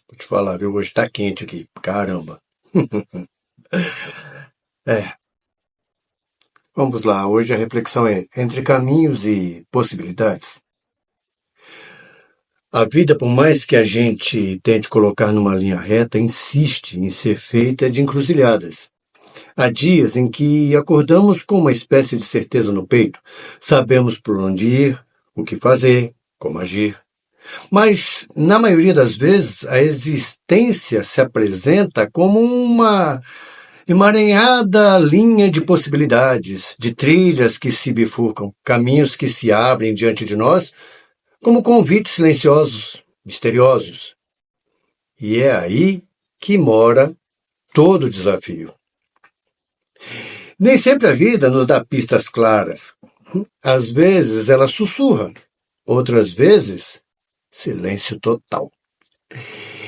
Vou te falar, viu? Hoje tá quente aqui. Caramba. É, vamos lá. Hoje a reflexão é entre caminhos e possibilidades. A vida, por mais que a gente tente colocar numa linha reta, insiste em ser feita de encruzilhadas. Há dias em que acordamos com uma espécie de certeza no peito. Sabemos por onde ir, o que fazer, como agir. Mas, na maioria das vezes, a existência se apresenta como uma emaranhada linha de possibilidades, de trilhas que se bifurcam, caminhos que se abrem diante de nós, como convites silenciosos, misteriosos. E é aí que mora todo o desafio. Nem sempre a vida nos dá pistas claras. Às vezes ela sussurra, outras vezes, silêncio total.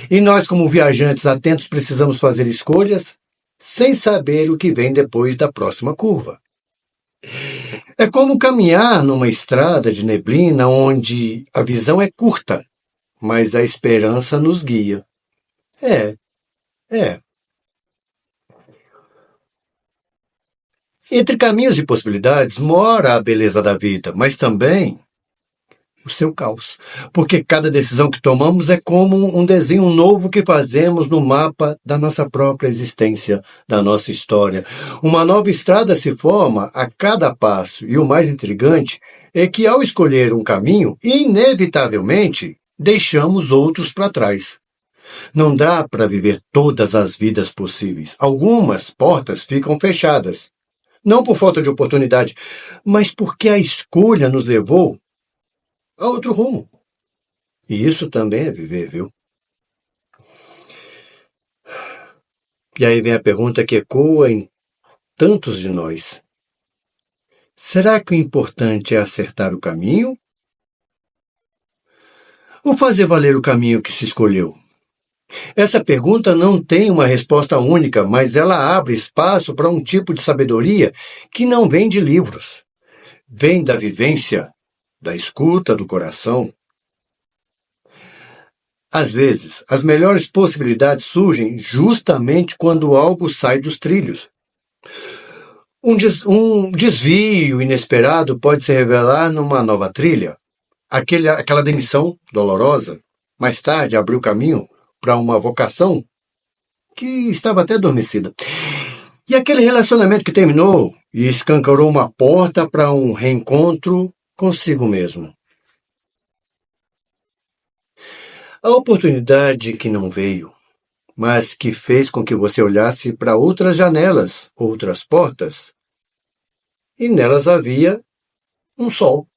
E nós, como viajantes atentos, precisamos fazer escolhas sem saber o que vem depois da próxima curva. É como caminhar numa estrada de neblina onde a visão é curta, mas a esperança nos guia. É, é. Entre caminhos e possibilidades mora a beleza da vida, mas também o seu caos. Porque cada decisão que tomamos é como um desenho novo que fazemos no mapa da nossa própria existência, da nossa história. Uma nova estrada se forma a cada passo, e o mais intrigante é que ao escolher um caminho, inevitavelmente deixamos outros para trás. Não dá para viver todas as vidas possíveis. Algumas portas ficam fechadas. Não por falta de oportunidade, mas porque a escolha nos levou a outro rumo. E isso também é viver, viu? E aí vem a pergunta que ecoa em tantos de nós. Será que o importante é acertar o caminho? Ou fazer valer o caminho que se escolheu? Essa pergunta não tem uma resposta única, mas ela abre espaço para um tipo de sabedoria que não vem de livros. Vem da vivência, da escuta do coração. Às vezes, as melhores possibilidades surgem justamente quando algo sai dos trilhos. Um desvio inesperado pode se revelar numa nova trilha. Aquela demissão dolorosa, mais tarde, abriu caminho para uma vocação que estava até adormecida. E aquele relacionamento que terminou e escancarou uma porta para um reencontro consigo mesmo. A oportunidade que não veio, mas que fez com que você olhasse para outras janelas, outras portas, e nelas havia um sol.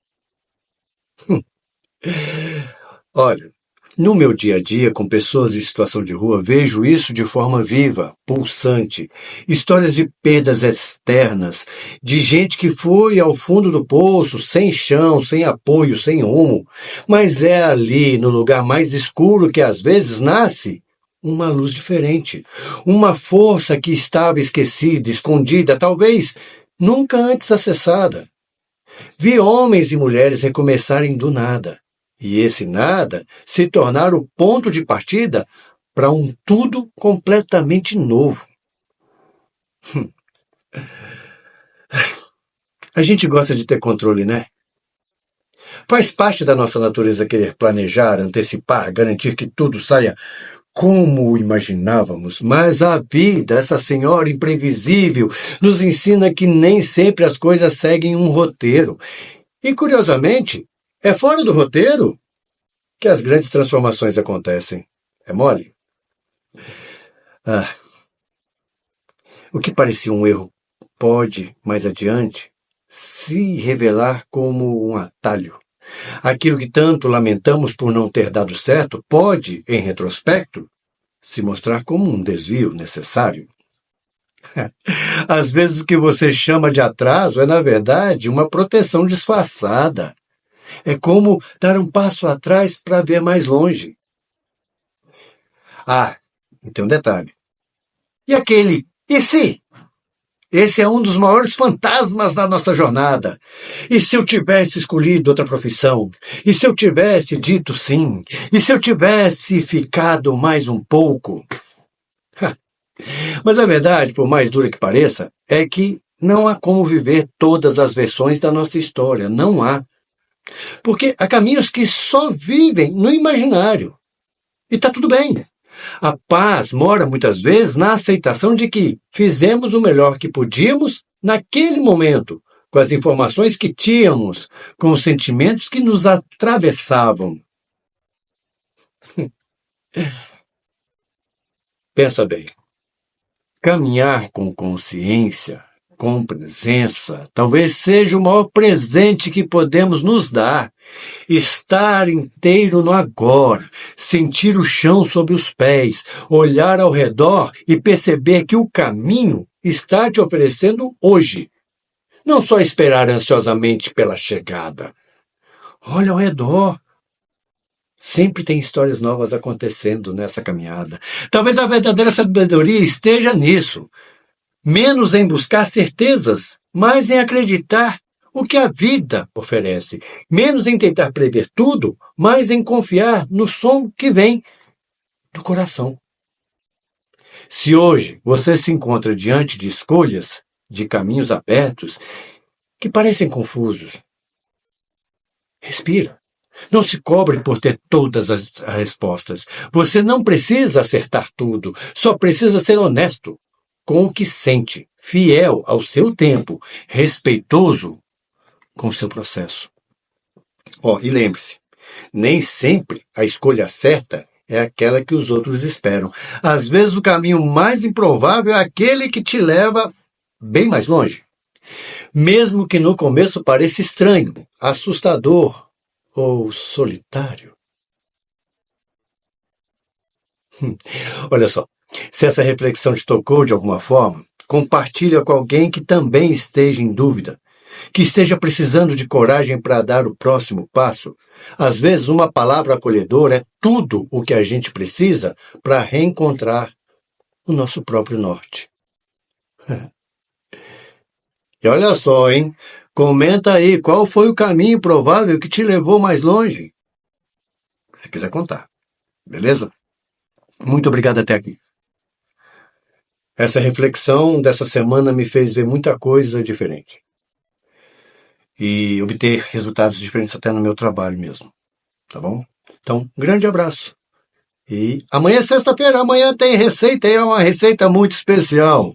Olha, no meu dia a dia, com pessoas em situação de rua, vejo isso de forma viva, pulsante. Histórias de perdas externas, de gente que foi ao fundo do poço, sem chão, sem apoio, sem rumo. Mas é ali, no lugar mais escuro, que às vezes nasce uma luz diferente. Uma força que estava esquecida, escondida, talvez nunca antes acessada. Vi homens e mulheres recomeçarem do nada. E esse nada se tornar o ponto de partida para um tudo completamente novo. A gente gosta de ter controle, né? Faz parte da nossa natureza querer planejar, antecipar, garantir que tudo saia como imaginávamos, mas a vida, essa senhora imprevisível, nos ensina que nem sempre as coisas seguem um roteiro. E, curiosamente, é fora do roteiro que as grandes transformações acontecem. É mole? Ah, o que parecia um erro pode, mais adiante, se revelar como um atalho. Aquilo que tanto lamentamos por não ter dado certo pode, em retrospecto, se mostrar como um desvio necessário. Às vezes o que você chama de atraso é, na verdade, uma proteção disfarçada. É como dar um passo atrás para ver mais longe. Ah, e tem um detalhe. E aquele e se? Esse é um dos maiores fantasmas da nossa jornada. E se eu tivesse escolhido outra profissão? E se eu tivesse dito sim? E se eu tivesse ficado mais um pouco? Mas a verdade, por mais dura que pareça, é que não há como viver todas as versões da nossa história. Não há. Porque há caminhos que só vivem no imaginário. E está tudo bem. A paz mora muitas vezes na aceitação de que fizemos o melhor que podíamos naquele momento, com as informações que tínhamos, com os sentimentos que nos atravessavam. Pensa bem. Caminhar com consciência, com presença, talvez seja o maior presente que podemos nos dar. Estar inteiro no agora, sentir o chão sob os pés, olhar ao redor e perceber que o caminho está te oferecendo hoje. Não só esperar ansiosamente pela chegada. Olha ao redor. Sempre tem histórias novas acontecendo nessa caminhada. Talvez a verdadeira sabedoria esteja nisso. Menos em buscar certezas, mais em acreditar o que a vida oferece. Menos em tentar prever tudo, mais em confiar no som que vem do coração. Se hoje você se encontra diante de escolhas, de caminhos abertos, que parecem confusos, respira. Não se cobre por ter todas as respostas. Você não precisa acertar tudo, só precisa ser honesto com o que sente, fiel ao seu tempo, respeitoso com o seu processo. E lembre-se, nem sempre a escolha certa é aquela que os outros esperam. Às vezes o caminho mais improvável é aquele que te leva bem mais longe. Mesmo que no começo pareça estranho, assustador ou solitário. Olha só, se essa reflexão te tocou de alguma forma, compartilha com alguém que também esteja em dúvida, que esteja precisando de coragem para dar o próximo passo. Às vezes, uma palavra acolhedora é tudo o que a gente precisa para reencontrar o nosso próprio norte. E olha só, hein? Comenta aí qual foi o caminho provável que te levou mais longe. Se quiser contar. Beleza? Muito obrigado até aqui. Essa reflexão dessa semana me fez ver muita coisa diferente. E obter resultados diferentes até no meu trabalho mesmo. Tá bom? Então, um grande abraço. E amanhã é sexta-feira, amanhã tem receita, e é uma receita muito especial.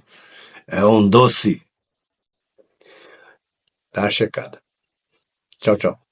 É um doce. Tá checada. Tchau, tchau.